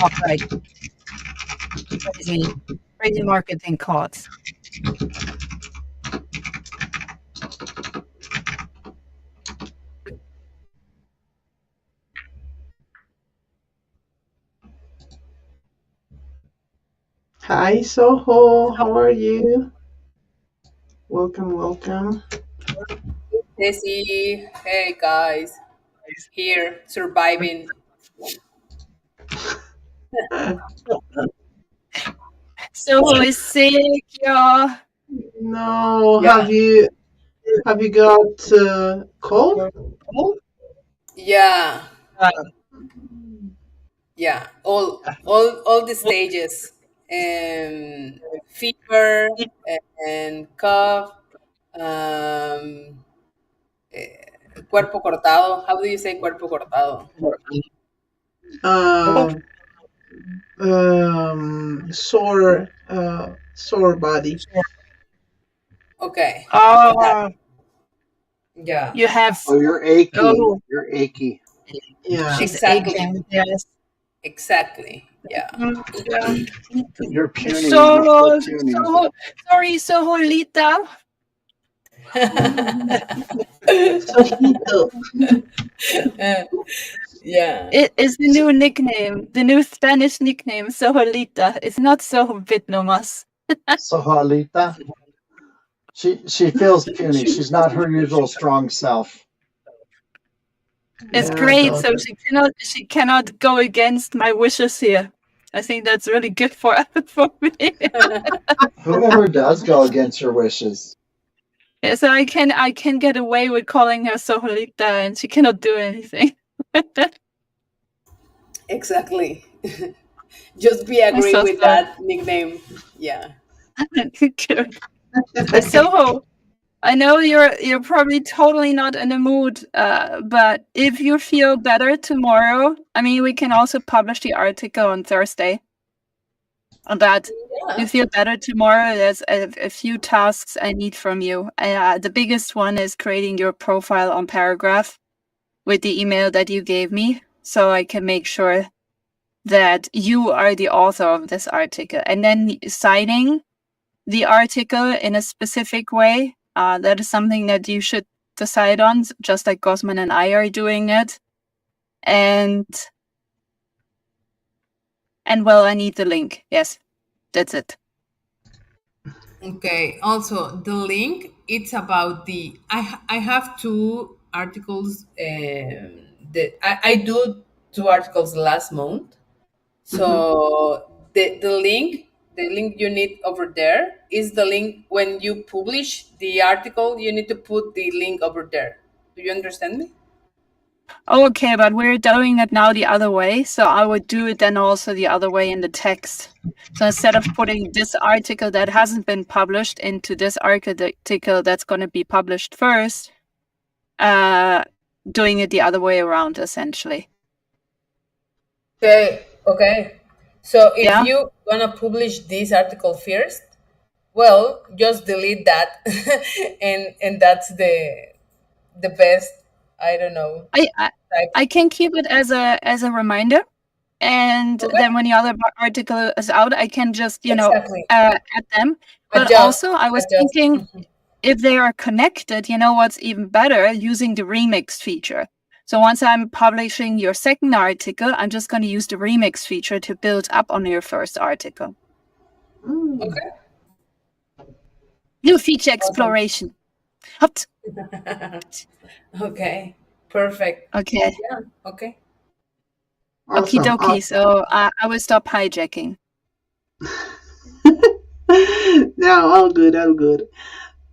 right. Crazy marketing costs. Hi, Soho. How are you? Welcome, welcome. Desi, hey guys, here surviving. So who is sick, y'all? No, Yeah, have you got cold? yeah, Uh, yeah. All the stages, fever and cough, um, cuerpo cortado. How do you say cuerpo cortado? Uh, sore body. Okay, that oh, yeah, you have. Oh, you're achy. Oh, You're achy. Yeah. she's exactly, aching. Yes. exactly. Yeah. Yeah. You're puny. You feel So, puny. sorry, Soholita. Sojito. Yeah. It is the new nickname, the new Spanish nickname, Soholita. It's not Sohobitnomas. Sahalita. She feels puny. She's not her usual strong self. It's Yeah, great. So daughter. she cannot go against my wishes here. I think that's really good for for me. Whoever does go against her wishes. Yeah, so I can get away with calling her Soholita, and she cannot do anything. Exactly. Just be I'm agree so with sorry. that nickname. Yeah. Good. Soho, I know you're probably totally not in the mood, but if you feel better tomorrow, I mean, we can also publish the article on Thursday. On that, you Yeah. feel better tomorrow. There's a few tasks I need from you. The biggest one is creating your profile on Paragraph with the email that you gave me, so I can make sure that you are the author of this article, and then signing the article in a specific way. That is something that you should decide on, just like Gosman and I are doing it. And well, I need the link. Yes, that's it. Okay. Also, the link it's about the I have two articles. That I do two articles last month. Mhm. So the link you need over there is the link when you publish the article. You need to put the link over there. Do you understand me? Oh, okay, but we're doing it now the other way. So I would do it then also the other way in the text. So instead of putting this article that hasn't been published into this article that's going to be published first, uh, doing it the other way around, essentially. Okay. Okay. So if Yeah. you gonna publish this article first, well, just delete that, and that's the best. I don't know. I, I Type. I can keep it as a reminder, and Okay. then when the other article is out, I can just Exactly. add them. But Adjust. also, I was Adjust. thinking if they are connected, you know what's even better? Using the remix feature. So once I'm publishing your second article, I'm just going to use the remix feature to build up on your first article. Mm. Okay. New feature Awesome. exploration. Hopped. Okay. Perfect. Okay. Yeah. Okay. Okie Awesome, dokie. So I will stop hijacking. No, all good, all good.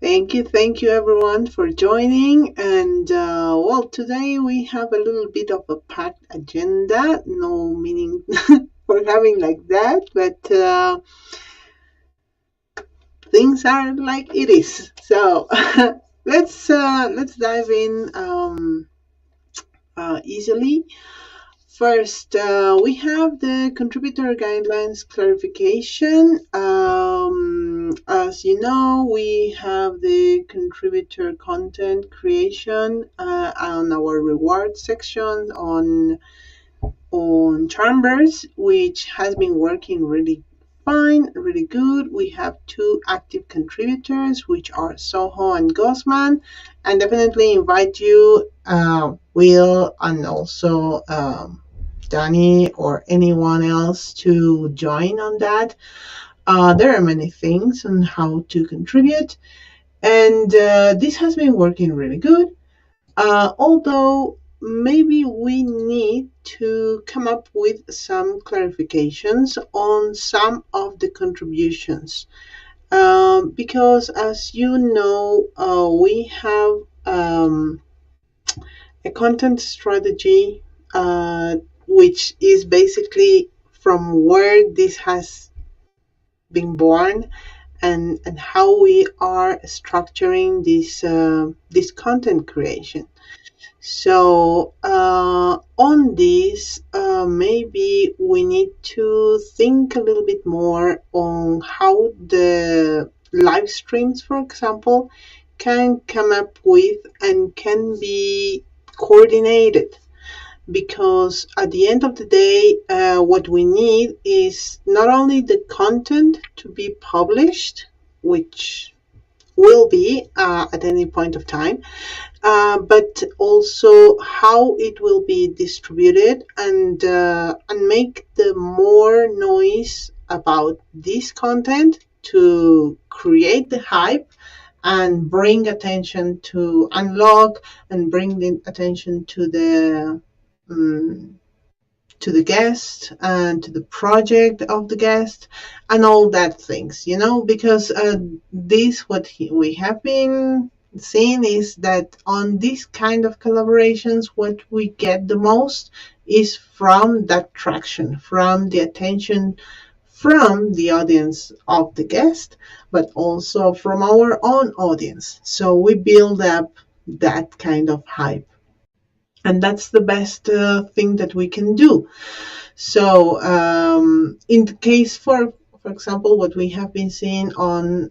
Thank you everyone for joining. And well, today we have a little bit of a packed agenda. No meaning for having like that, but things are like it is. So let's dive in easily. First, we have the contributor guidelines clarification. As you know, we have the contributor content creation on our reward section on on Chambers, which has been working really fine, really good. We have 2 active contributors, which are Soho and Gosman, and definitely invite you, Will, and also Danny or anyone else to join on that. There are many things on how to contribute, and this has been working really good. Although maybe we need to come up with some clarifications on some of the contributions. Because as you know, we have a content strategy, which is basically from where this has been born, and how we are structuring this content creation. So on this, maybe we need to think a little bit more on how the live streams, for example, can come up with and can be coordinated. Because at the end of the day, what we need is not only the content to be published, which will be at any point of time, but also how it will be distributed, and make the more noise about this content to create the hype and bring attention to unlock, and bring the attention um, to the guest and to the project of the guest and all that things, because this we have been seeing is that on this kind of collaborations, what we get the most is from that traction, from the attention from the audience of the guest, but also from our own audience. So we build up that kind of hype, and that's the best thing that we can do. So, in the case, for example, what we have been seeing on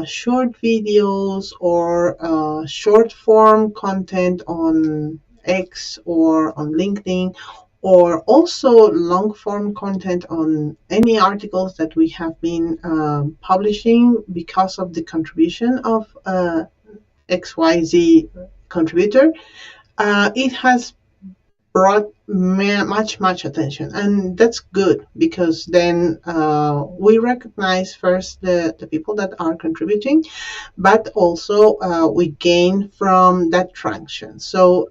short videos or short form content on X or on LinkedIn, or also long form content on any articles that we have been publishing because of the contribution of XYZ contributor, it has brought much attention, and that's good, because then we recognize first the people that are contributing, but also we gain from that traction. So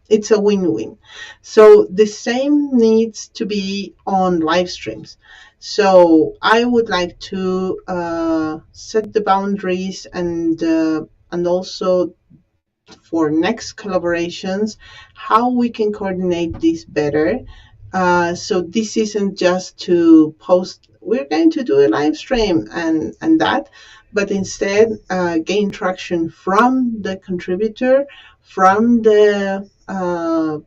it's a win-win. So the same needs to be on live streams. So I would like to set the boundaries, and also for next collaborations, how we can coordinate this better. So this isn't just to post, we're going to do a live stream and that, but instead gain traction from the contributor, from the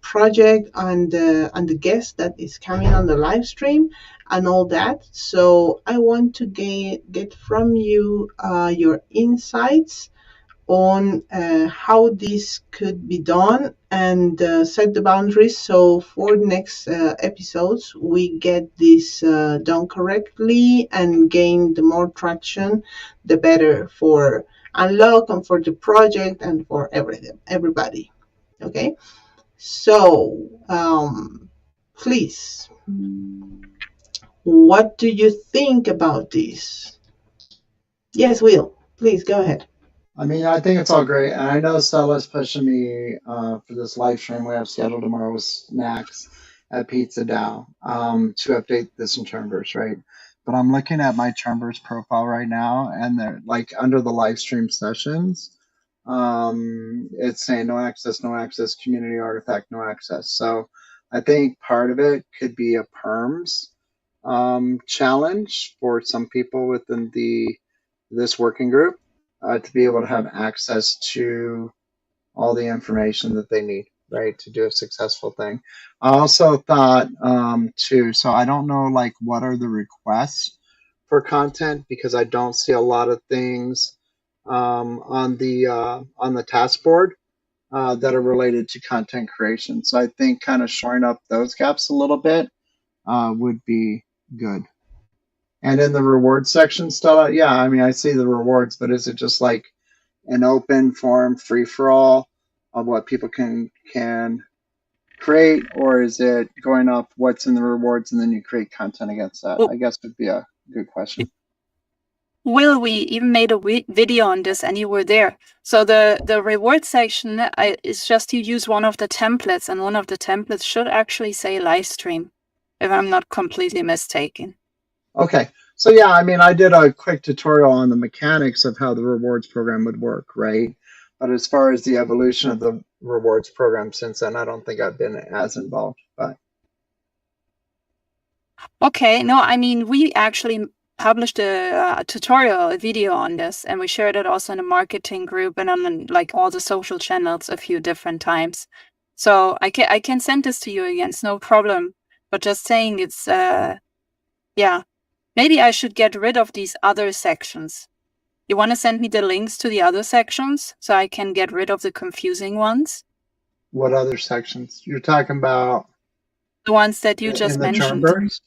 project, and the guest that is coming on the live stream and all that. So I want to get from you your insights on how this could be done, and set the boundaries, so for next episodes we get this done correctly and gain the more traction, the better for unlock and for the project and for everybody. Okay, so please, what do you think about this? Yes, Will, please go ahead. I mean, I think it's all great. And I know Stella's pushing me for this live stream we have scheduled tomorrow with snacks at Pizza DAO to update this in Chambers, right? But I'm looking at my Chambers profile right now, and they're like under the live stream sessions. It's saying no access, community artifact, no access. So I think part of it could be a perms challenge for some people within this working group to be able to have access to all the information that they need, right, to do a successful thing. I also thought too, so I don't know like what are the requests for content, because I don't see a lot of things on the task board. that are related to content creation. So I think kind of shoring up those gaps a little bit would be good. And in the rewards section, Stella, yeah, I mean, I see the rewards, but is it just like an open form, free for all of what people can create, or is it going off what's in the rewards and then you create content against that? Well, I guess would be a good question. Will, we even made a video on this, and you were there. So the reward section is just you use one of the templates, and one of the templates should actually say live stream, if I'm not completely mistaken. Okay. So yeah, I mean, I did a quick tutorial on the mechanics of how the rewards program would work, right? But as far as the evolution of the rewards program since then, I don't think I've been as involved. But okay, no, I mean, we actually published a tutorial, a video on this, and we shared it also in a marketing group and on like all the social channels a few different times. So I can send this to you again, it's no problem. But just saying, it's yeah, maybe I should get rid of these other sections. You want to send me the links to the other sections so I can get rid of the confusing ones? what other sections? You're talking about The ones that you just in the mentioned. chambers?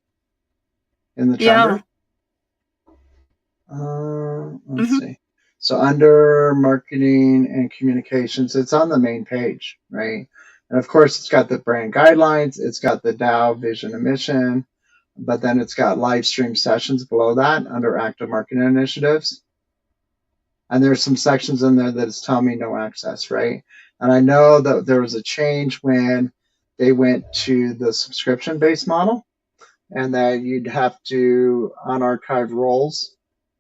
In the Yeah. chamber? Let's see. So under marketing and communications, it's on the main page, right? And of course, it's got the brand guidelines, it's got the DAO vision and mission, but then it's got live stream sessions below that under active marketing initiatives. And there's some sections in there that is telling me no access, right? And I know that there was a change when they went to the subscription-based model, and that you'd have to unarchive roles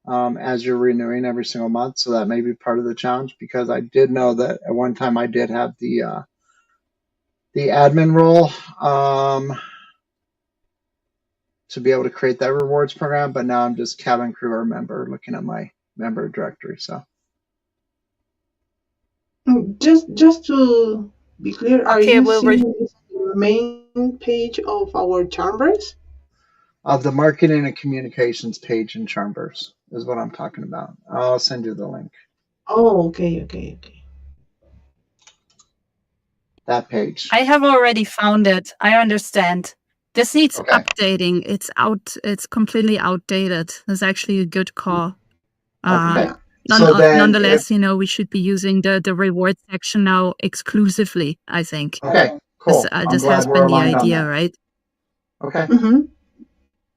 as you're renewing every single month. So that may be part of the challenge, because I did know that at one time I did have the admin role to be able to create that rewards program, but now I'm just cabin crew or member looking at my member directory. So Just to be clear, are Okay, you well, seeing the main page of our chambers? of the marketing and communications page in Charmverse is what I'm talking about. I'll send you the link. Oh, okay. That page. I have already found it. I understand. This needs Okay. updating. It's completely outdated. That's actually a good call. Okay. So then Nonetheless, we should be using the reward section now exclusively, I think. Okay, cool. This has been the idea, right? Okay. Mm-hmm.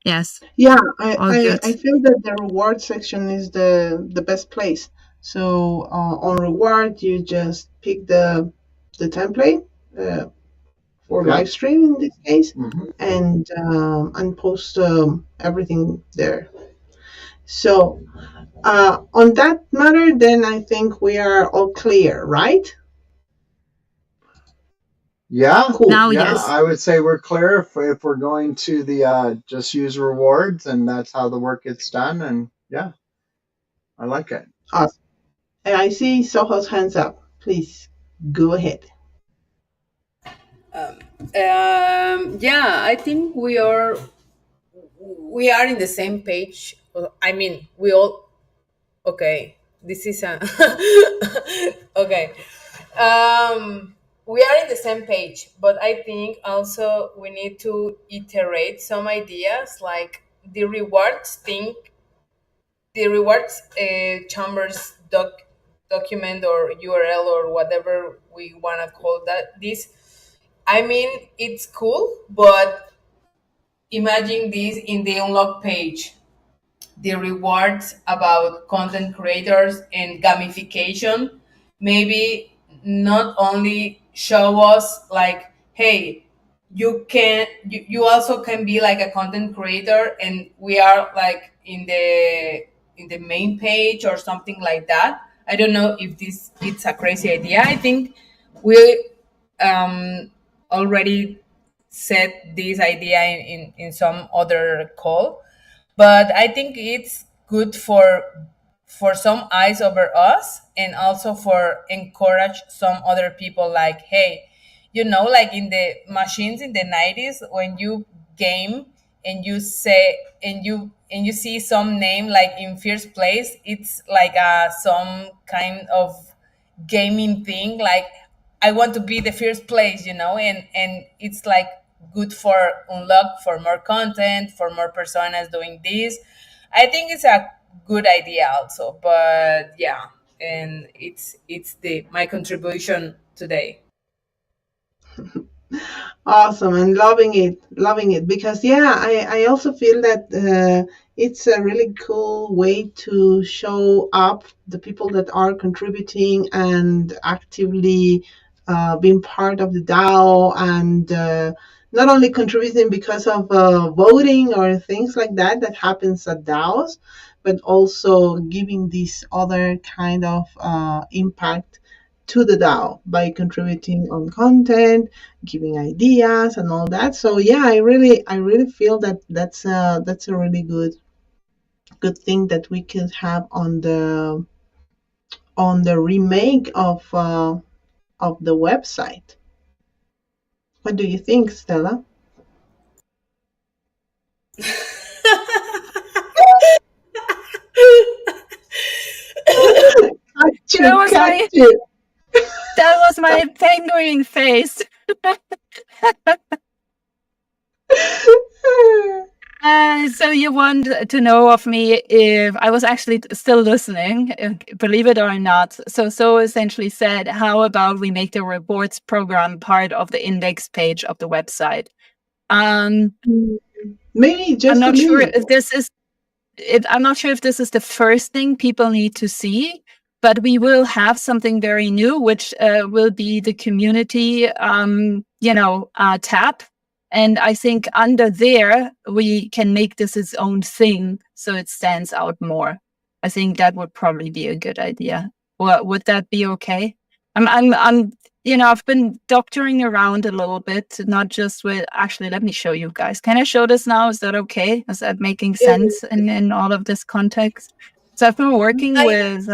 Yes. Yeah, All I good. feel that the reward section is the best place. So on reward, you just pick the template for Okay. live stream in this case, Mhm. and post everything there. So on that matter, then I think we are all clear, right? Yeah. Cool. Now, Yeah, yes. I would say we're clear if we're going to the just use rewards, and that's how the work gets done. And yeah, I like it. Awesome. And I see Soho's hands up. Please go ahead. Yeah, I think we are in the same page. I mean, we all. Okay, this is a. Okay, we are in the same page, but I think also we need to iterate some ideas, like the rewards thing, the rewards chambers document or URL or whatever we want to call that. This, I mean, it's cool, but imagine this in the unlock page, the rewards about content creators and gamification. Maybe not only show us like, hey, you also can be like a content creator, and we are like in the main page or something like that. I don't know if this it's a crazy idea. I think we already said this idea in some other call, but I think it's good for some eyes over us, and also for encourage some other people, like, hey, like in the machines in the 90s, when you game and you say and you see some name like in first place, it's like some kind of gaming thing, like, I want to be the first place, and it's like good for unlock for more content, for more personas doing this. I think it's a good idea also, but yeah, and it's the my contribution today. Awesome, and loving it because yeah, I also feel that it's a really cool way to show up the people that are contributing and actively being part of the DAO, and not only contributing because of voting or things like that that happens at DAOs, but also giving this other kind of impact to the DAO by contributing on content, giving ideas and all that. So yeah, I really feel that that's a really good thing that we could have on the remake of the website. What do you think, Stella? That was Got my you. that was my penguin face. So you want to know of me if I was actually still listening, believe it or not. So essentially said, how about we make the rewards program part of the index page of the website? Maybe I'm just a not sure little. if this is I'm not sure if this is the first thing people need to see, but we will have something very new, which will be the community, tab. And I think under there, we can make this its own thing so it stands out more. I think that would probably be a good idea. Well, would that be okay? I've been doctoring around a little bit, not just with, actually, let me show you guys. Can I show this now? Is that okay? Is that making sense in all of this context? So I've been working I with,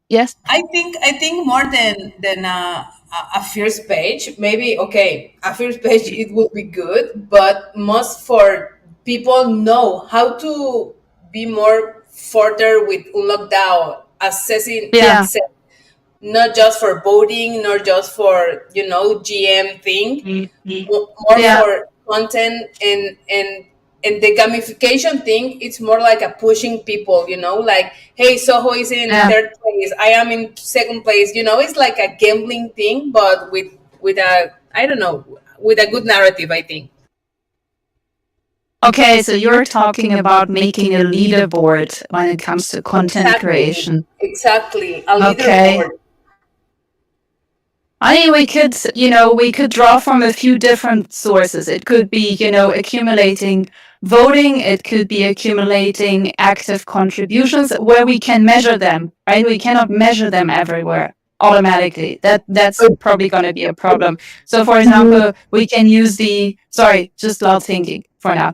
yes? I think more than a first page. Maybe okay, a first page it would be good, but most for people know how to be more further with Unlock DAO, assessing Yeah. access, not just for voting, not just for GM thing, more Yeah. for content and the gamification thing. It's more like a pushing people, like, hey, Soho is in Yeah. third place, I am in second place. It's like a gambling thing, but with a, I don't know, with a good narrative, I think. Okay, so you're talking about making a leaderboard when it comes to content creation. Exactly, a Okay. leaderboard. I mean, we could draw from a few different sources. It could be, accumulating voting. It could be accumulating active contributions where we can measure them, right? We cannot measure them everywhere automatically. That's probably going to be a problem. So, for example, we can use just loud thinking for now.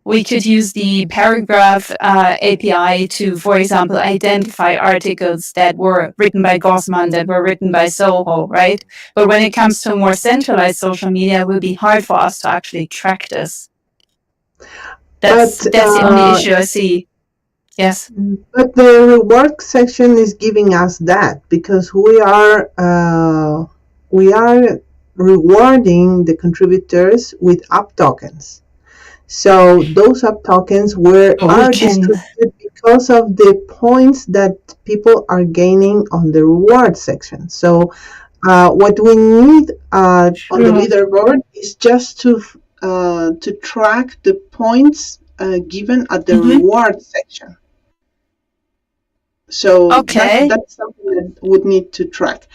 We could use the paragraph API to, for example, identify articles that were written by Gossman, that were written by Soho, right? But when it comes to more centralized social media, it will be hard for us to actually track this. That's the only issue I see. Yes. But the reward section is giving us that because we are rewarding the contributors with up tokens. So those up tokens are distributed because of the points that people are gaining on the reward section. So what we need on the leaderboard is just to track the points given at the reward section. So that's something that would need to track.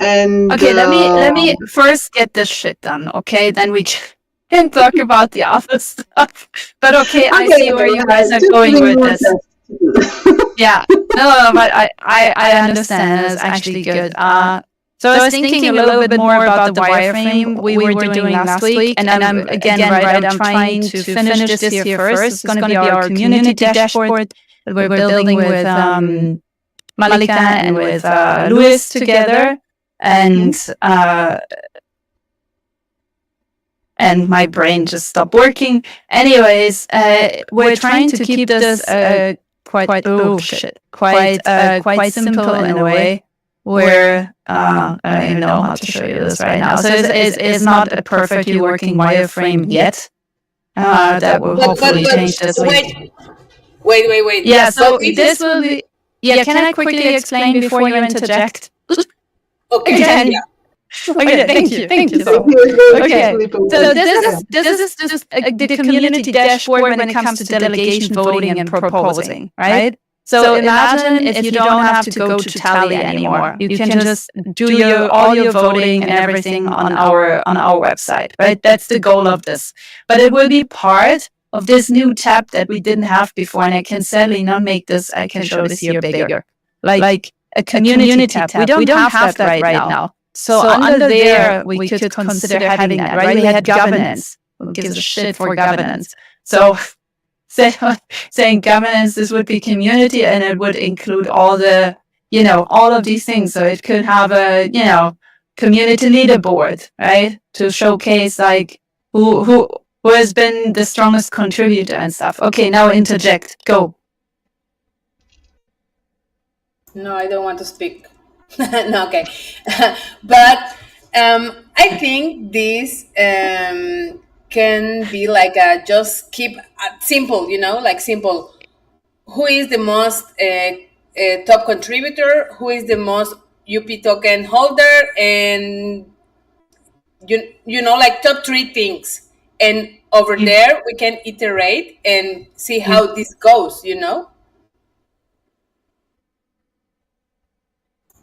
And okay, let me first get this shit done. Okay, then we can talk about the other stuff. But okay, I see where you guys are going with this. Yeah, no, but I understand. It's actually good. So I was thinking a little bit more about the wireframe we were doing last week, and I'm again right. I'm trying to finish this here first. It's going to be our community dashboard that we're building with Malika and with Luis together, and my brain just stopped working. Anyways, we're trying to keep this quite simple in a way. where I don't even know how to show you this right now. So it's not a perfectly working wireframe yet. That will hopefully change this week. Wait. Yeah, so this will be. Yeah, can I quickly explain before you interject? Okay. Again. Yeah. Okay, thank you. Okay, so this is just the community dashboard when it comes to delegation, voting, and proposing, right? So imagine if you don't have to go to Tally anymore. You can just do all your voting and everything on our website, right? That's the goal of this. But it will be part of this new tab that we didn't have before, and I can sadly not make this. I can show this here bigger, like a community tab. We don't have that right now. So under there, we could consider having that, right? We had governance. Who gives a shit for governance? So saying governance, this would be community, and it would include all the, all of these things. So it could have a, community leaderboard, right? To showcase like who has been the strongest contributor and stuff. Okay, now interject. Go. No, I don't want to speak. No, okay. But I think this can be like a just keep simple, like simple. Who is the most top contributor? Who is the most UP token holder? And like top three things. And over there, we can iterate and see how this goes.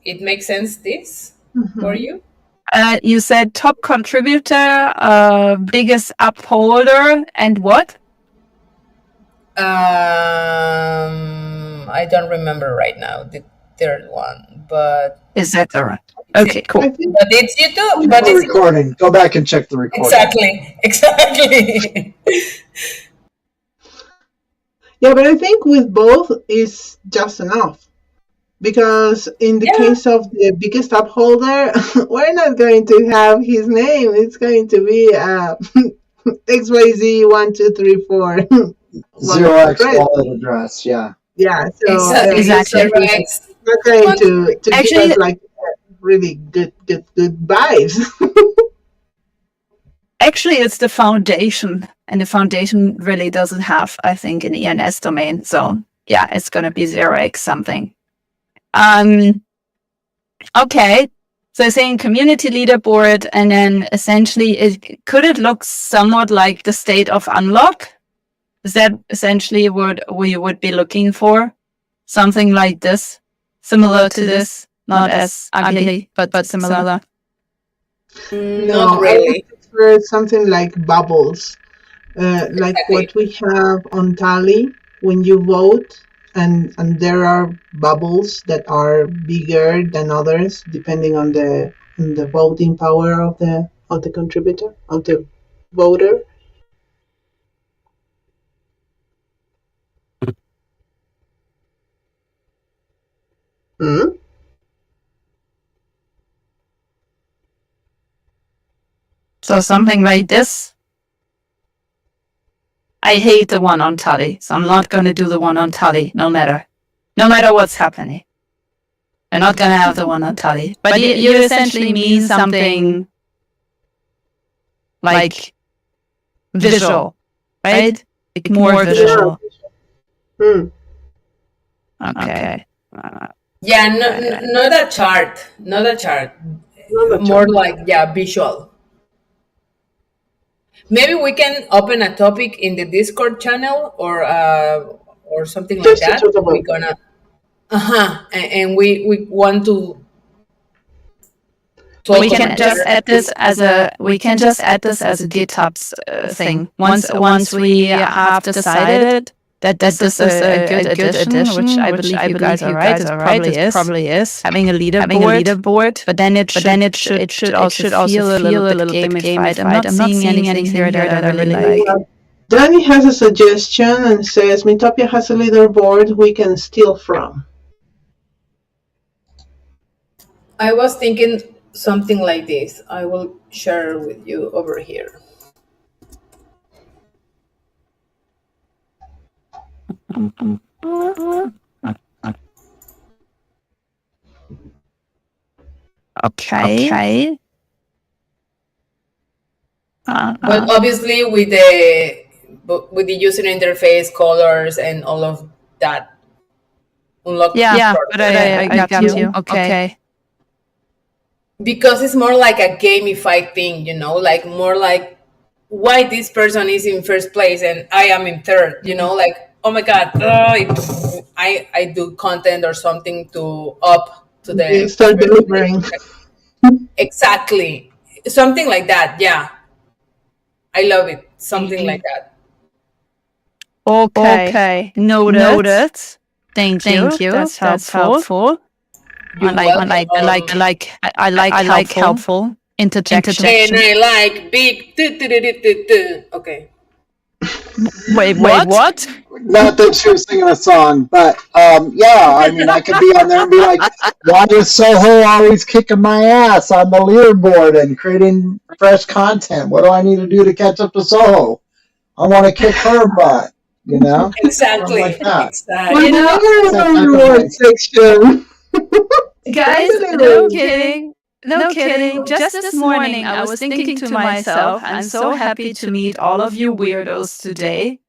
It makes sense, this, for you? You said top contributor, biggest upholder, and what? I don't remember right now the third one, but Is that all right? Okay, cool. but it's YouTube. But The it's recording. Go back and check the recording. exactly. Yeah, but I think with both is just enough. Because in the case of the biggest upholder, we're not going to have his name. It's going to be XYZ1234. 0x wallet address, yeah. Yeah, so Exactly. it's not going to Actually, give us like really good vibes. Actually, it's the foundation, and the foundation really doesn't have, I think, an ENS domain. So yeah, it's going to be 0x something. Okay. So saying community leaderboard, and then essentially could it look somewhat like the state of unlock? Is that essentially what we would be looking for? Something like this, similar to this, not as ugly, but similar. Not really. I would prefer something like bubbles, like what we have on Tally when you vote, and there are bubbles that are bigger than others depending on the voting power of the contributor, of the voter. Hmm? So something like this. I hate the one on Tally, so I'm not going to do the one on Tally, no matter what's happening. I'm not going to have the one on Tally. But you essentially mean something like visual, right? Like more visual. Hmm. Okay. Yeah, not a chart. Not a chart. More like, visual. Maybe we can open a topic in the Discord channel or something like Just to that. talk about We're gonna and we want to we can just add this as a GitHub thing. Once we have decided that this is a good addition, which I believe you guys are right. It probably is having a leaderboard. But then it should also feel a little bit gamified. I'm not seeing anything here that I really like. Danny has a suggestion and says Metopia has a leaderboard we can steal from. I was thinking something like this. I will share with you over here. Okay. But obviously with the user interface, colors, and all of that unlock Yeah, product. but I got you. Okay. Because it's more like a gamified thing, like more like why this person is in first place and I am in third, like, oh my god, I do content or something to up to They the start delivering. exactly, something like that. Yeah, I love it, something like that. Okay. Noted. Thank you. That's helpful. You're welcome. I like helpful interjection. And I like big okay. Wait, what? Not that she was singing a song, but yeah, I mean, I could be on there and be like, why is Soho always kicking my ass on the leaderboard and creating fresh content? What do I need to do to catch up to Soho? I want to kick her butt, Exactly. Like that. Exactly. Reward section. Guys, no kidding. No kidding. Just this morning, I was thinking to myself, I'm so happy to meet all of you weirdos today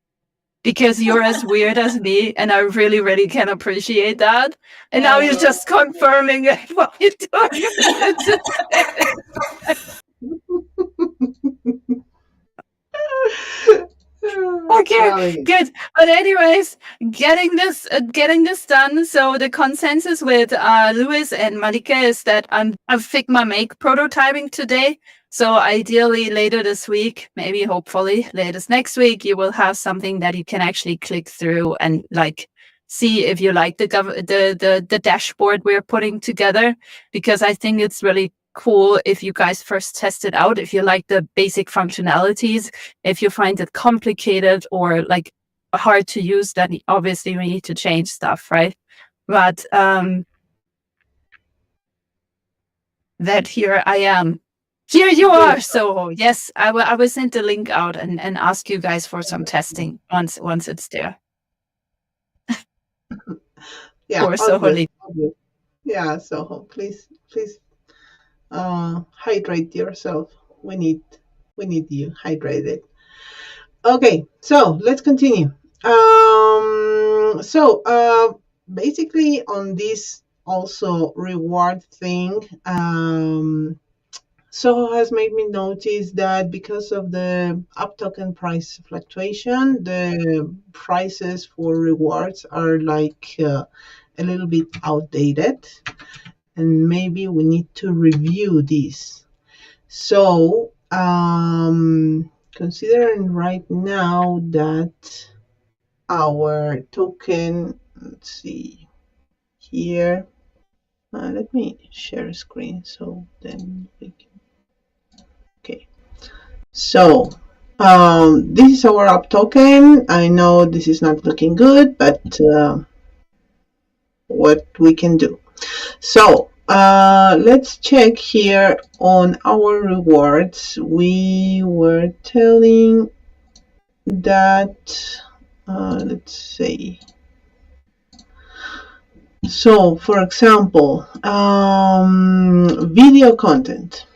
because you're as weird as me, and I really, really can appreciate that. And now you're just confirming what you're doing. Okay, good. But anyways, getting this done. So the consensus with Louis and Malika is that I'm Figma Make prototyping today. So ideally later this week, maybe hopefully latest next week, you will have something that you can actually click through and like see if you like the dashboard we're putting together, because I think it's really cool if you guys first test it out, if you like the basic functionalities. If you find it complicated or like hard to use, then obviously we need to change stuff, right? But that here I am. Here you are. So yes, I will send the link out and ask you guys for some testing once it's there. Yeah, Or so all good. Yeah, Soho, please hydrate yourself. We need you hydrated. Okay, so let's continue. Basically on this also reward thing, Soho has made me notice that because of the up token price fluctuation, the prices for rewards are like a little bit outdated, and maybe we need to review this. So, considering right now that our token, let's see here, let me share a screen so then we can, okay. So, this is our up token. I know this is not looking good, but what we can do. So, let's check here on our rewards. We were telling that, let's see. So, for example, video content.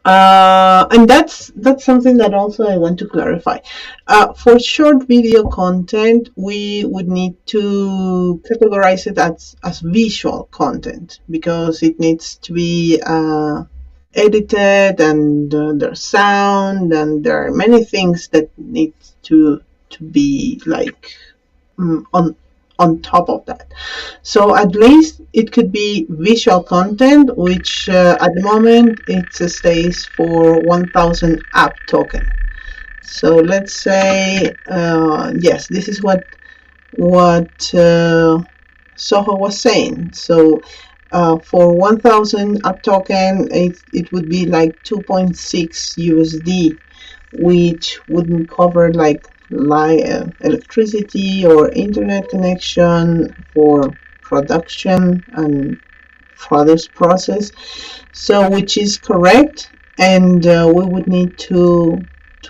And that's something that also I want to clarify. For short video content, we would need to categorize it as visual content because it needs to be edited, and there's sound, and there are many things that need to be like on top of that. So at least it could be visual content, which at the moment it stays for 1000 app token. So let's say, yes, this is what Soho was saying. So for 1000 app token, it would be like 2.6 USD, which wouldn't cover like electricity or internet connection for production and further process. So which is correct, and we would need to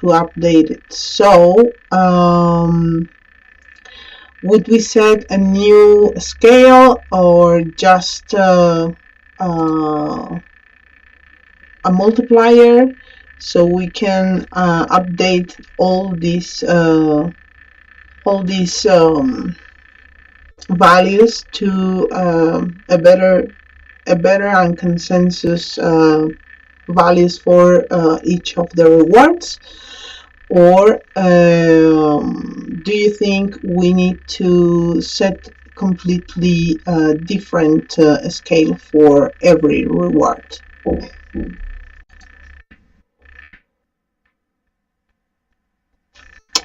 update it. So would we set a new scale or just uh, a multiplier, so we can update all these values to a better and consensus values for each of the rewards? Or do you think we need to set completely different scale for every reward?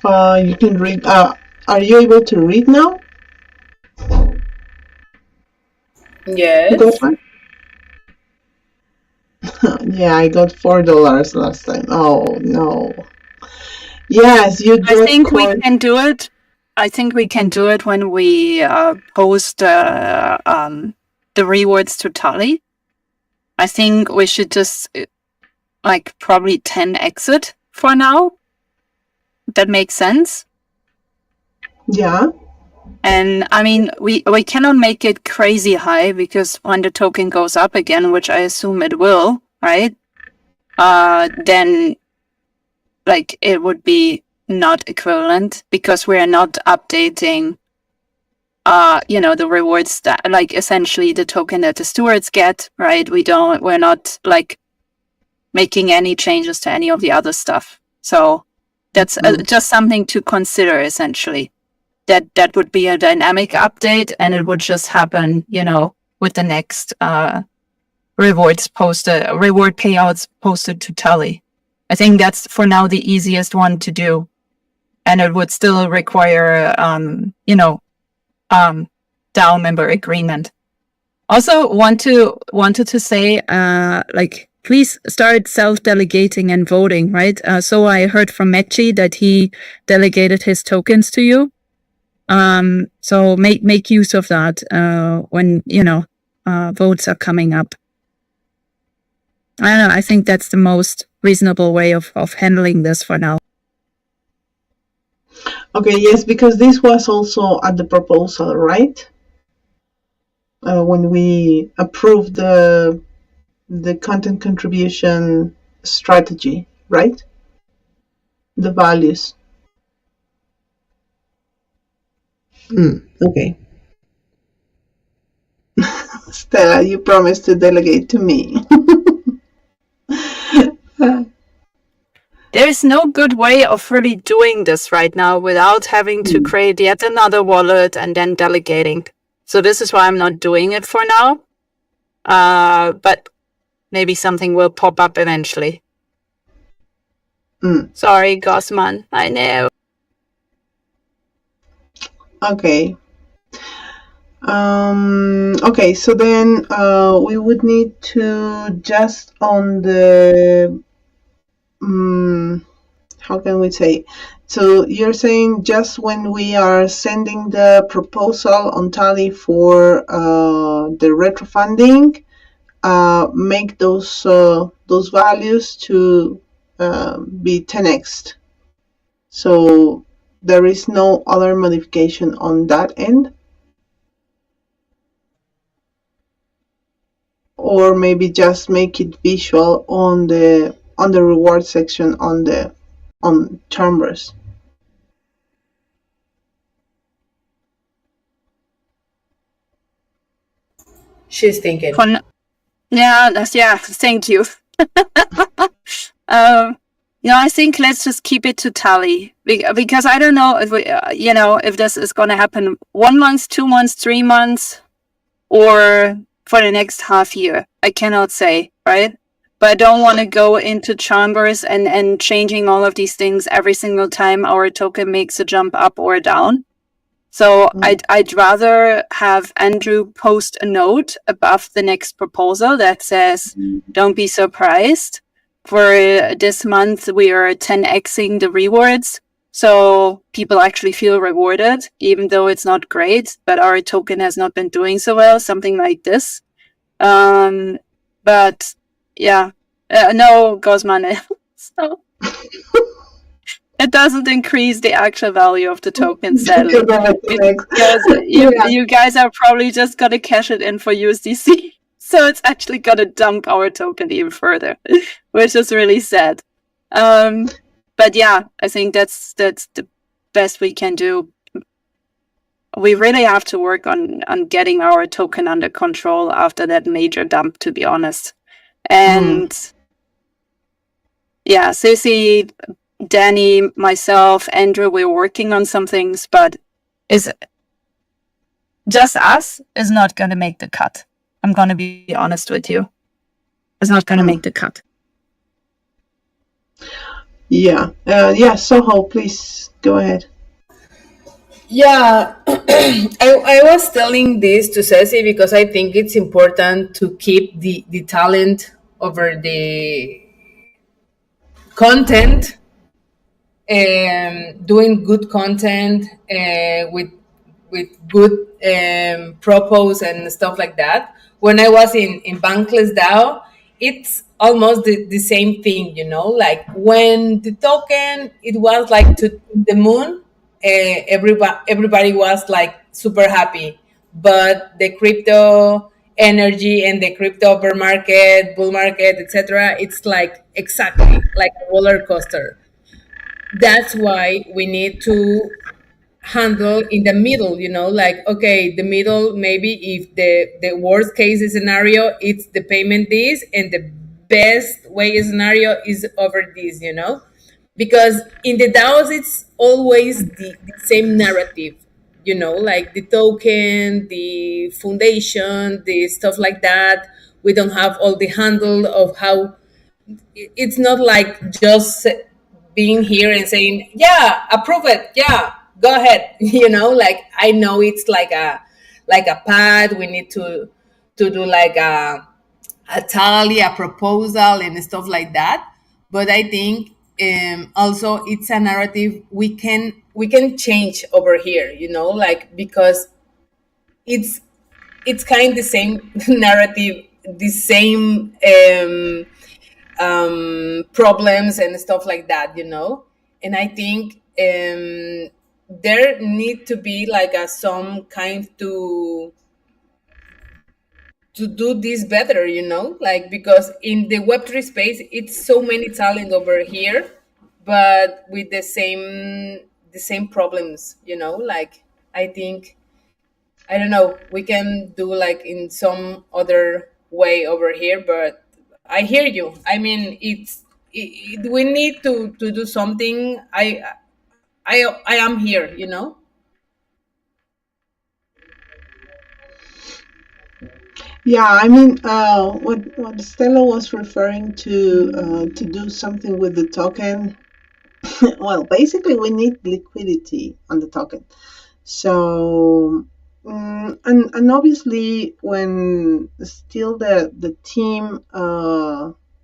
You can read. Are you able to read now? Yes. Go on. Yeah, I got $4 last time. Oh no. Yes, you I got think we can do it. I think we can do it when we post the rewards to Tally. I think we should just like probably 10x it for now. That makes sense. Yeah. And I mean, we cannot make it crazy high, because when the token goes up again, which I assume it will, right? Then like it would be not equivalent, because we are not updating the rewards that, like, essentially the token that the stewards get, right? We're not like making any changes to any of the other stuff. So that's just something to consider, essentially. That would be a dynamic update, and it would just happen, with the next reward payouts posted to Tally. I think that's for now the easiest one to do, and it would still require DAO member agreement. Also, wanted to say, please start self-delegating and voting, right? So I heard from Mechi that he delegated his tokens to you. So make use of that when votes are coming up. I don't know. I think that's the most reasonable way of handling this for now. Okay, yes, because this was also at the proposal, right? When we approved the content contribution strategy, right? The values. Okay. Stella, you promised to delegate to me. There is no good way of really doing this right now without having to create yet another wallet and then delegating. So this is why I'm not doing it for now. But maybe something will pop up eventually. Sorry, Gosman. I know. Okay. Okay, so then we would need to just on the how can we say? So you're saying just when we are sending the proposal on Tally for the retrofunding, make those values to be 10x. So there is no other modification on that end. Or maybe just make it visual on the reward section on Chambers. She's thinking. Yeah, thank you. I think let's just keep it to Tally, because I don't know if we, if this is going to happen 1 month, 2 months, 3 months, or for the next half year. I cannot say, right? But I don't want to go into Chambers and changing all of these things every single time our token makes a jump up or down. So I'd rather have Andrew post a note above the next proposal that says, don't be surprised. For this month, we are 10xing the rewards. So people actually feel rewarded, even though it's not great, but our token has not been doing so well, something like this. But yeah, no, Gosman. So it doesn't increase the actual value of the token, sadly. Because you guys are probably just going to cash it in for USDC. So it's actually gonna dump our token even further, which is really sad. But yeah, I think that's the best we can do. We really have to work on getting our token under control after that major dump, to be honest. And yeah, Sissy, Danny, myself, Andrew, we're working on some things, but is just us is not going to make the cut. I'm going to be honest with you. It's not going to make the cut. Yeah. Soho, please go ahead. Yeah, I was telling this to Ceci because I think it's important to keep the talent over the content, doing good content with good propose and stuff like that. When I was in Bankless DAO, it's almost the same thing, you know. Like when the token it was like to the moon, everybody was like super happy. But the crypto energy and the crypto bear market, bull market, etc., it's like exactly like a roller coaster. That's why we need to handle in the middle, you know, like okay, the middle, maybe if the worst case scenario it's the payment this and the best way scenario is over this, you know, because in the DAOs it's always the same narrative, you know, like the token, the foundation, the stuff like that. We don't have all the handle of how it's not like just being here and saying yeah approve it, yeah go ahead you know, like I know it's like a pad we need to do like a tally, a proposal and stuff like that. But I think also it's a narrative we can change over here, you know, like because it's kind of the same narrative, the same problems and stuff like that, you know. And I think there need to be like a some kind to do this better, you know, like because in the Web3 space it's so many talent over here, but with the same problems, you know. Like I think I don't know, we can do like in some other way over here, but I hear you. I mean, we need to do something. I am here, you know. Yeah, I mean, what Stella was referring to do something with the token. Well, basically, we need liquidity on the token. So, and obviously, when still the team,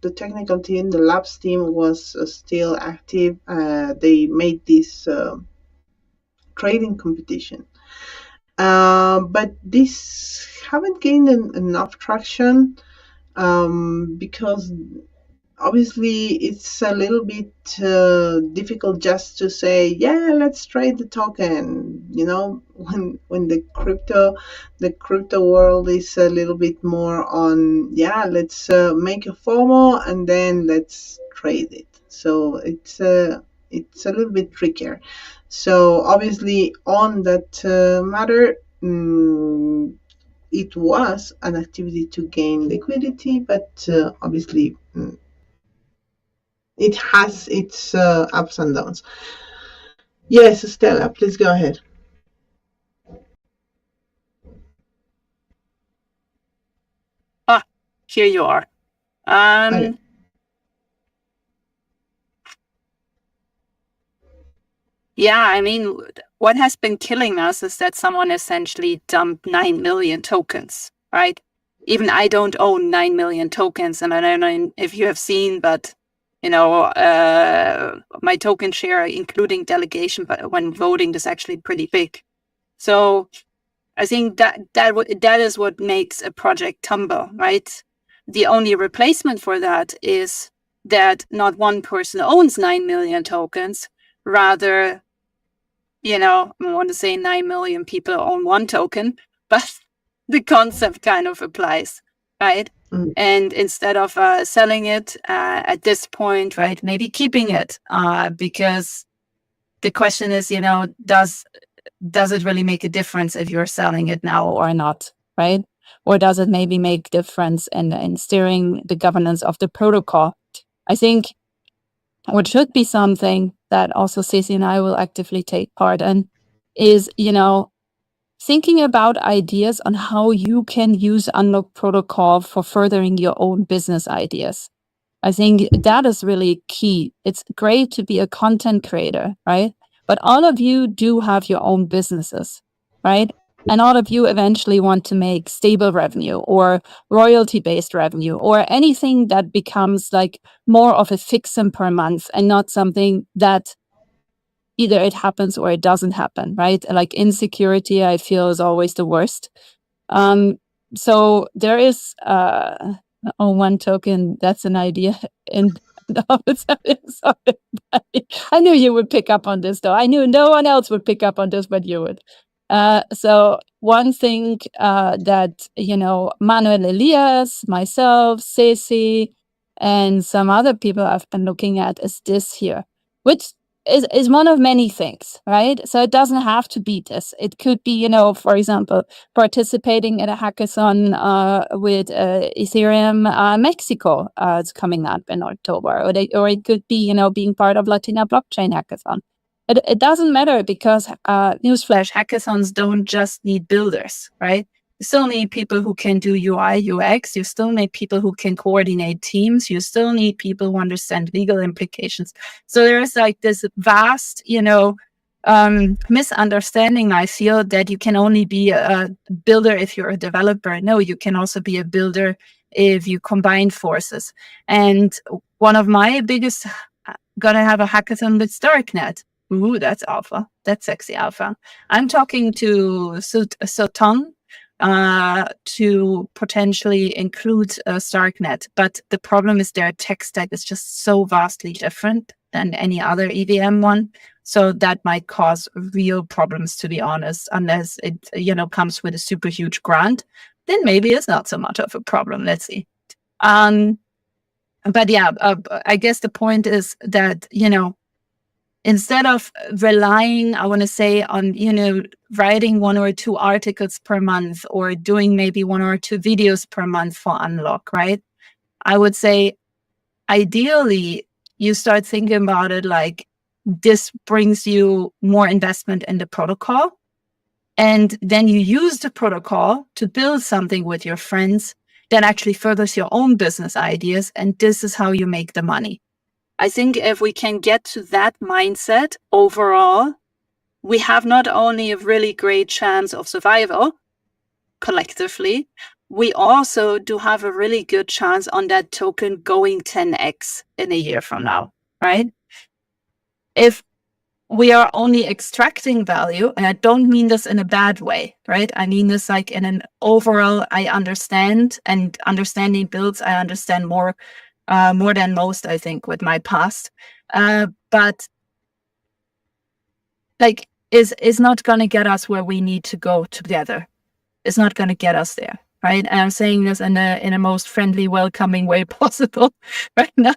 the technical team, the labs team was still active, they made this trading competition. But this haven't gained enough traction because obviously it's a little bit difficult just to say yeah let's trade the token, you know, when the crypto world is a little bit more on yeah let's make a FOMO and then let's trade it. So it's a little bit trickier. So obviously on that matter, it was an activity to gain liquidity, but obviously it has its ups and downs. Yes, Stella, please go ahead. Ah, here you are. Okay. Yeah, I mean, what has been killing us is that someone essentially dumped 9 million tokens, right? Even I don't own 9 million tokens, and I don't know if you have seen, but you know, my token share, including delegation, but when voting, is actually pretty big. So I think that is what makes a project tumble, right? The only replacement for that is that not one person owns 9 million tokens, rather, you know, I want to say 9 million people own one token, but the concept kind of applies. right? Mm. And instead of selling it at this point, right, maybe keeping it because the question is, does it really make a difference if you're selling it now or not, right? Or does it maybe make difference in steering the governance of the protocol? I think what should be something that also Ceci and I will actively take part in is, thinking about ideas on how you can use Unlock Protocol for furthering your own business ideas. I think that is really key. It's great to be a content creator, right? But all of you do have your own businesses, right? And all of you eventually want to make stable revenue or royalty-based revenue or anything that becomes like more of a fixum per month and not something that either it happens or it doesn't happen, right? Like insecurity, I feel, is always the worst. So there is one token. That's an idea. And sorry. I knew you would pick up on this, though. I knew no one else would pick up on this, but you would. So one thing that Manuel Elias, myself, Ceci, and some other people I've been looking at is this here, which is one of many things, right? So it doesn't have to be this. It could be, for example, participating at a hackathon with Ethereum Mexico. It's coming up in October, or it could be, being part of Latina Blockchain Hackathon. It doesn't matter because newsflash, hackathons don't just need builders, right? You still need people who can do UI, UX. You still need people who can coordinate teams. You still need people who understand legal implications. So there's like this vast, misunderstanding, I feel, that you can only be a builder if you're a developer. No, you can also be a builder if you combine forces. And one of my biggest, gonna have a hackathon with Starknet. Ooh, that's alpha. That's sexy alpha. I'm talking to Soton to potentially include Starknet. But the problem is their tech stack is just so vastly different than any other EVM one. So that might cause real problems, to be honest, unless it, comes with a super huge grant. Then maybe it's not so much of a problem. Let's see. But yeah, I guess the point is that, instead of relying, I want to say, on, writing 1 or 2 articles per month or doing maybe 1 or 2 videos per month for Unlock, right? I would say, ideally, you start thinking about it like this brings you more investment in the protocol. And then you use the protocol to build something with your friends that actually furthers your own business ideas. And this is how you make the money. I think if we can get to that mindset overall, we have not only a really great chance of survival collectively, we also do have a really good chance on that token going 10x in a year from now, right? If we are only extracting value, and I don't mean this in a bad way, right? I mean this like in an overall, I understand, and understanding builds, I understand more than most, I think, with my past. But like is not going to get us where we need to go together. It's not going to get us there, right? And I'm saying this in a most friendly, welcoming way possible right now.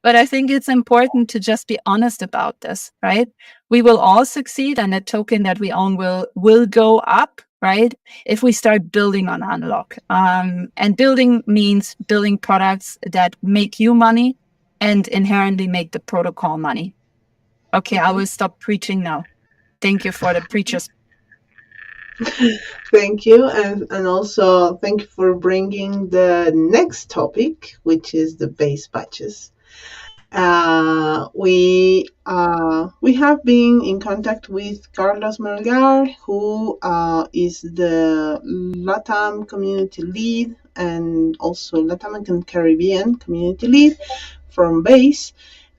But I think it's important to just be honest about this, right? We will all succeed, and the token that we own will go up, right? If we start building on Unlock. And building means building products that make you money and inherently make the protocol money. Okay, I will stop preaching now. Thank you for the preachers. Thank you, and also thank you for bringing the next topic, which is the base batches. We have been in contact with Carlos Melgar, who is the LATAM community lead and also Latin and Caribbean community lead from Base,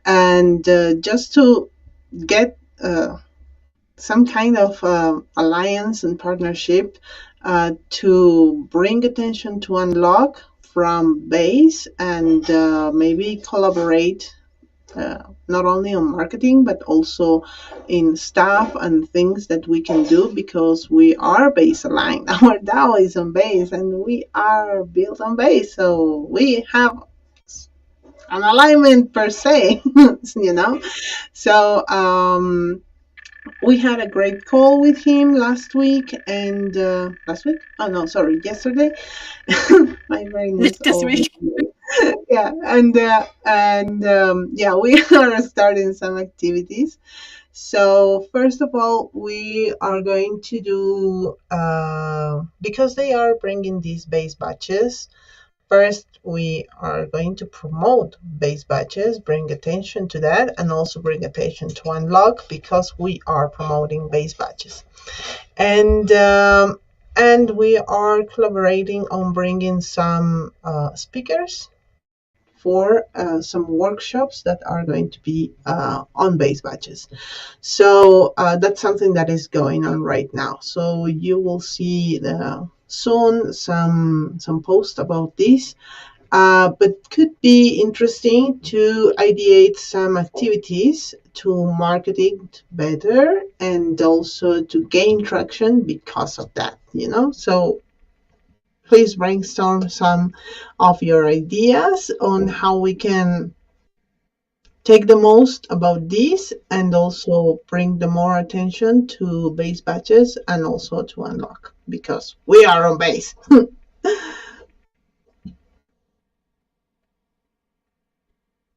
and just to get some kind of alliance and partnership to bring attention to Unlock from Base and maybe collaborate not only on marketing but also in staff and things that we can do, because we are base aligned. Our DAO is on base and we are built on base, so we have an alignment per se. you know so we had a great call with him last week, and last week, oh no, sorry, yesterday. My brain is this all week. yeah, and yeah, we are starting some activities. So first of all, we are going to do, because they are bringing these base batches. First, we are going to promote base batches, bring attention to that, and also bring attention to unlock, because we are promoting base batches. And we are collaborating on bringing some speakers for some workshops that are going to be on base batches. So that's something that is going on right now. So you will see soon some posts about this. But could be interesting to ideate some activities to market it better and also to gain traction because of that. So please brainstorm some of your ideas on how we can take the most about this and also bring the more attention to base batches and also to unlock, because we are on base.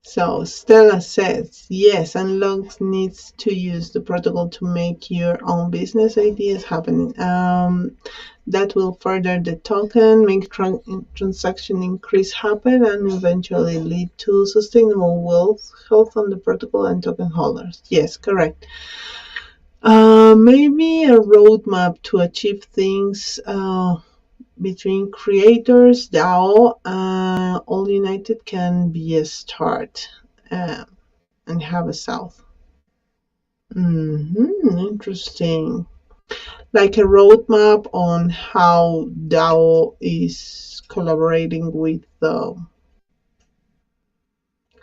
So Stella says, yes, Unlock needs to use the protocol to make your own business ideas happen. That will further the token, make transaction increase happen, and eventually lead to sustainable wealth, health on the protocol and token holders. Yes, correct. Maybe a roadmap to achieve things between creators, DAO, all united can be a start, and have a south. Interesting. Like a roadmap on how DAO is collaborating with the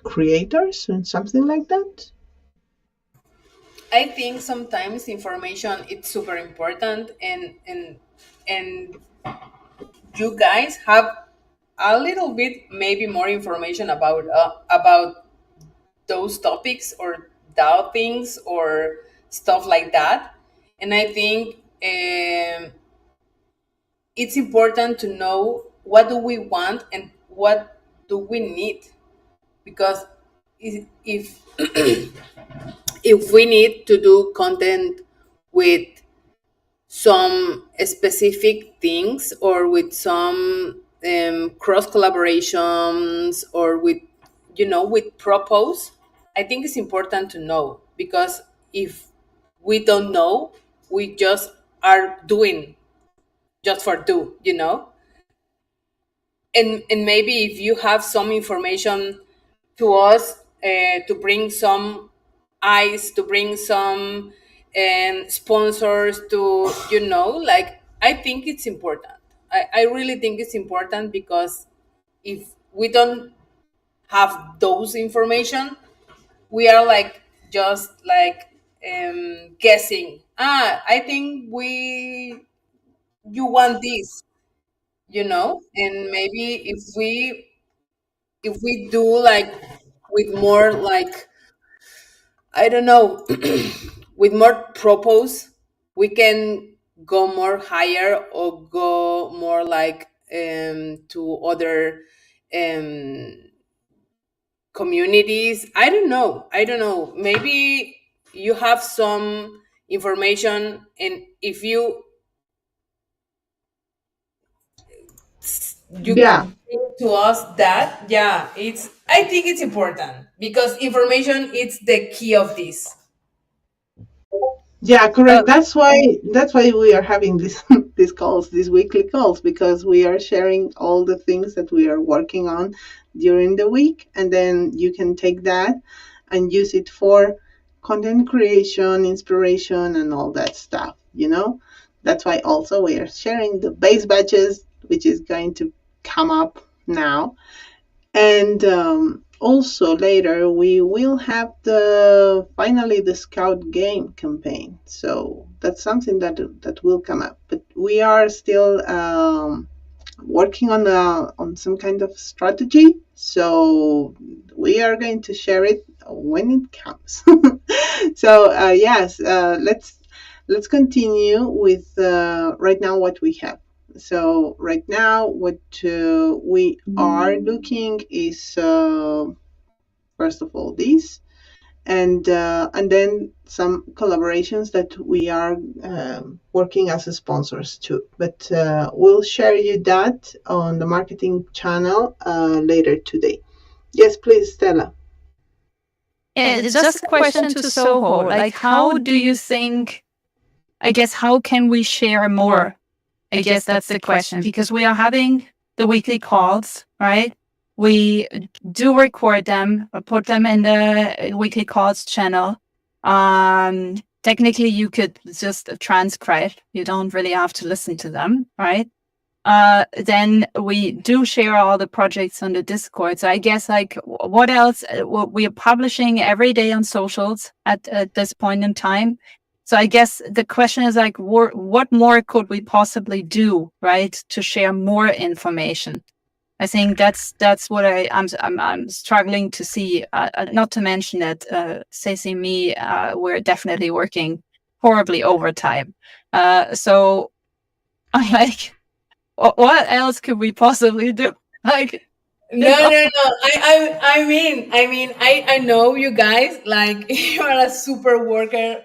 creators and something like that. I think sometimes information it's super important, and you guys have a little bit maybe more information about those topics or DAO things or stuff like that. And I think it's important to know what do we want and what do we need, because if if we need to do content with some specific things or with some cross collaborations or with with propose, I think it's important to know, because if we don't know, we just are doing just for do. And maybe if you have some information to us, to bring some eyes, to bring some sponsors, to like, I think it's important. I really think it's important, because if we don't have those information, we are like just like guessing. I think you want this, and maybe if we do like with more like, I don't know, with more propose, we can go more higher or go more like to other um communities. I don't know, maybe you have some information, and if you Yeah, to us that, yeah, I think it's important, because information it's the key of this. yeah, Oh, correct. That's why we are having this these calls, these weekly calls, because we are sharing all the things that we are working on during the week, and then you can take that and use it for content creation, inspiration, and all that stuff. That's why also we are sharing the base batches, which is going to come up now. And also later we will have finally the Scout game campaign. So that's something that will come up. But we are still working on some kind of strategy. So we are going to share it when it comes. So yes, let's continue with right now what we have. So right now, what we are looking is first of all these, and then some collaborations that we are working as sponsors too. But we'll share you that on the marketing channel later today. Yes, please, Stella. It's just a question to Soho. Like, how do you think? I guess how can we share more? I guess that's the question, because we are having the weekly calls, right? We do record them, put them in the weekly calls channel. Technically, you could just transcribe. You don't really have to listen to them, right? Then we do share all the projects on the Discord. So I guess, like, what else? We are publishing every day on socials at this point in time. So I guess the question is, like, what more could we possibly do, right, to share more information? I think that's what I'm struggling to see. Not to mention that Stacey and me, we're definitely working horribly overtime. So I like, what else could we possibly do? Like, No, no, no. I know you guys, like, you are a super worker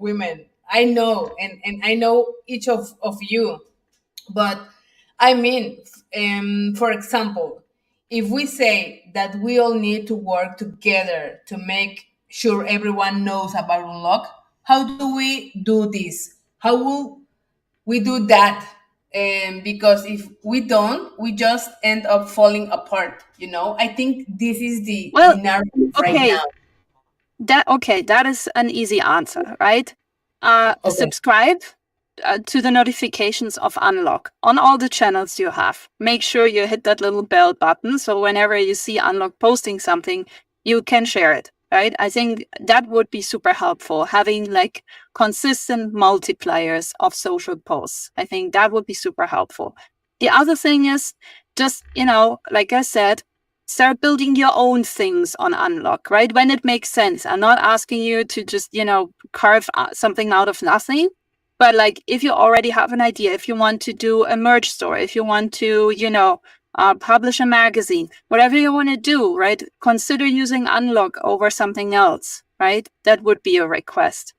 women. I know, and I know each of you. But I mean, for example, if we say that we all need to work together to make sure everyone knows about Unlock, how do we do this? How will we do that? Because if we don't, we just end up falling apart. I think this is the well, narrative right okay, now. that is an easy answer, right? Okay. Subscribe to the notifications of Unlock on all the channels you have. Make sure you hit that little bell button, so whenever you see Unlock posting something, you can share it, right? I think that would be super helpful, having like consistent multipliers of social posts. I think that would be super helpful. The other thing is just, like I said, start building your own things on Unlock, right? When it makes sense. I'm not asking you to just, carve something out of nothing. But like, if you already have an idea, if you want to do a merch store, if you want to, publish a magazine, whatever you want to do, right? Consider using Unlock over something else, right? That would be a request.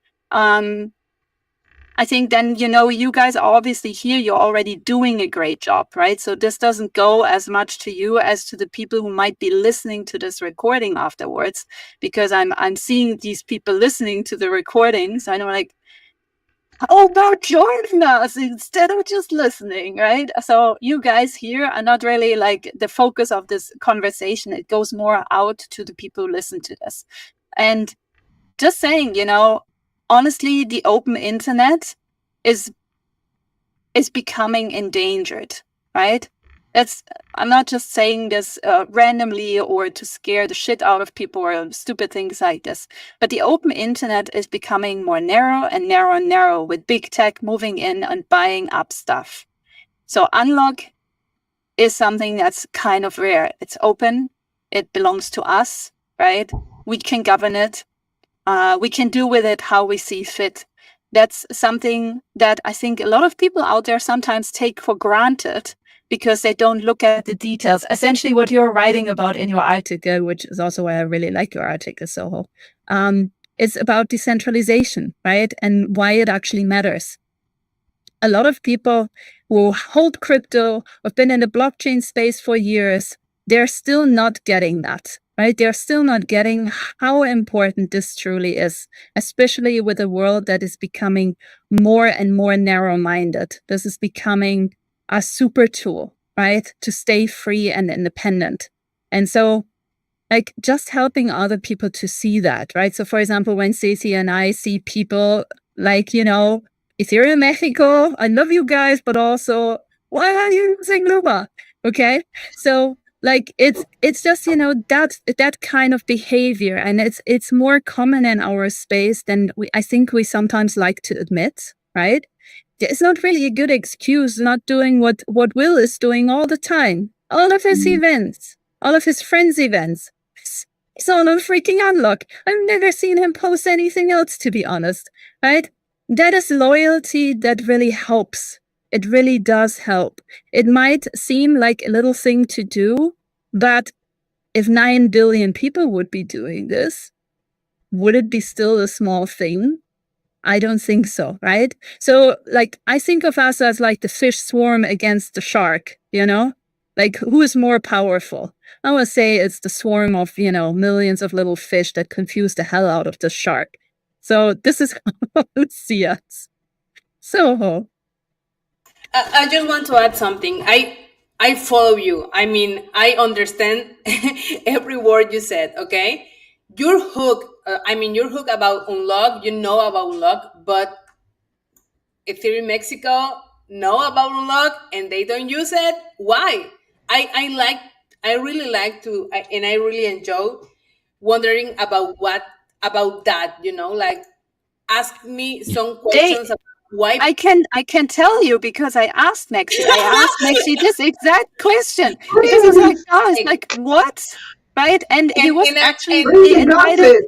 I think then, you guys are obviously here, you're already doing a great job, right? So this doesn't go as much to you as to the people who might be listening to this recording afterwards, because I'm seeing these people listening to the recordings. I know, like, how about joining us instead of just listening, right? So you guys here are not really like the focus of this conversation. It goes more out to the people who listen to this. And just saying, honestly, the open internet is becoming endangered, right? I'm not just saying this randomly or to scare the shit out of people or stupid things like this, but the open internet is becoming more narrow and narrow and narrow, with big tech moving in and buying up stuff. So Unlock is something that's kind of rare. It's open. It belongs to us, right? We can govern it. We can do with it how we see fit. That's something that I think a lot of people out there sometimes take for granted because they don't look at the details. Essentially, what you're writing about in your article, which is also why I really like your article, Soho, is about decentralization, right? And why it actually matters. A lot of people who hold crypto, have been in the blockchain space for years, they're still not getting that, right? They're still not getting how important this truly is, especially with a world that is becoming more and more narrow-minded. This is becoming a super tool, right? To stay free and independent. And so, like, just helping other people to see that, right? So for example, when Stacey and I see people like, Ethereum Mexico, I love you guys, but also, why are you using Luma? Okay. So Like it's just, you know, that kind of behavior, and it's more common in our space than I think we sometimes like to admit, right? It's not really a good excuse not doing what Will is doing all the time. All of his events, all of his friends' events. He's on a freaking unlock. I've never seen him post anything else, to be honest, right? That is loyalty that really helps. It really does help. It might seem like a little thing to do, but if 9 billion people would be doing this, would it be still a small thing? I don't think so, right? So, like, I think of us as like the fish swarm against the shark, you know? Like, who is more powerful? I would say it's the swarm of, you know, millions of little fish that confuse the hell out of the shark. So, this is how I see us. So, I just want to add something. I follow you. I mean, I understand every word you said. Okay, you're hooked. You're hooked about Unlock. You know about Unlock, but Ethereum Mexico know about Unlock and they don't use it. Why? I really like to, and I really enjoy wondering about that. You know, like ask me some questions about why. I can tell you because I asked Maxi. I asked Maxi this exact question because I was like, oh, it's like what, right? And he was actually invited,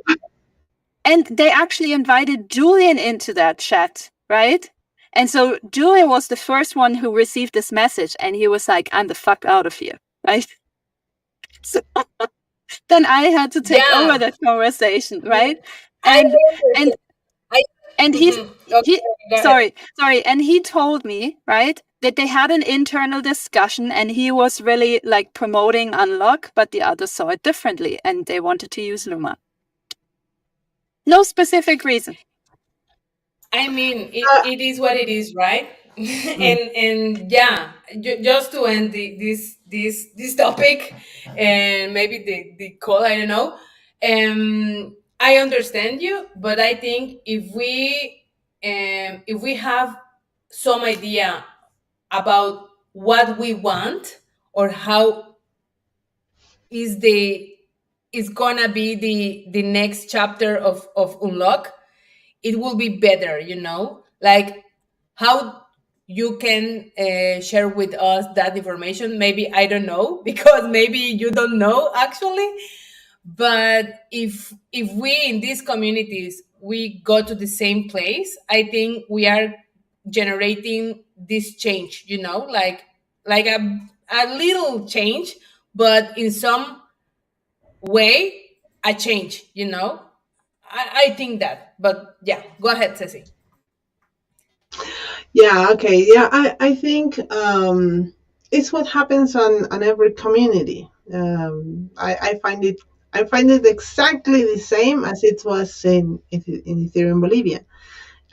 and they actually invited Julian into that chat, right? And so Julian was the first one who received this message, and he was like, "I'm the fuck out of here," right? So then I had to take over that conversation, right? And he's sorry, and he told me, right, that they had an internal discussion and he was really like promoting Unlock, but the others saw it differently and they wanted to use Luma. No specific reason. I mean, it is what it is, right? and yeah, just to end this topic and maybe the call, I don't know. I understand you, but I think if we have some idea about what we want or how is gonna be the next chapter of Unlock, it will be better, you know, like how you can share with us that information. Maybe I don't know because maybe you don't know actually, but if we in these communities we go to the same place, I think we are generating this change, you know, like a little change, but in some way a change, you know. I think that, but yeah, go ahead, Ceci. Yeah, okay. Yeah, I think it's what happens on every community. I find it exactly the same as it was in Ethereum Bolivia.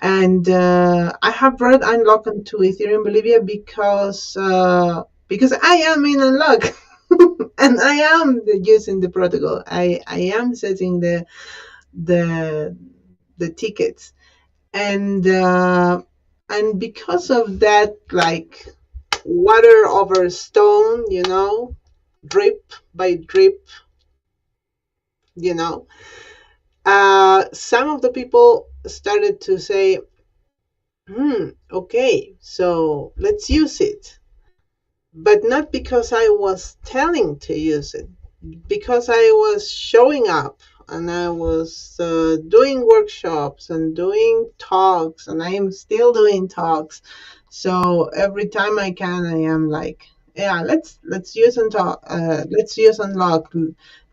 And I have brought Unlock into Ethereum Bolivia because I am in Unlock and I am using the protocol. I am setting the tickets, and because of that, like water over stone, you know, drip by drip, you know, some of the people started to say, okay, so let's use it. But not because I was telling to use it, because I was showing up and I was doing workshops and doing talks, and I am still doing talks. So every time I can, I am like, yeah, let's use and talk. Let's use Unlock.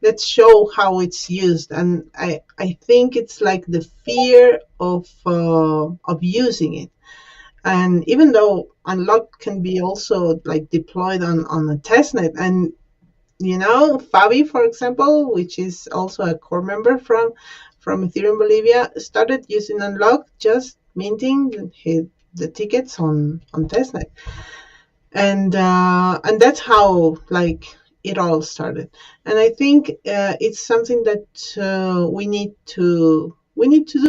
Let's show how it's used. And I think it's like the fear of using it. And even though Unlock can be also like deployed on a testnet, and you know, Fabi, for example, which is also a core member from Ethereum Bolivia, started using Unlock, just minting the tickets on testnet, and that's how like it all started. And I think it's something that we need to do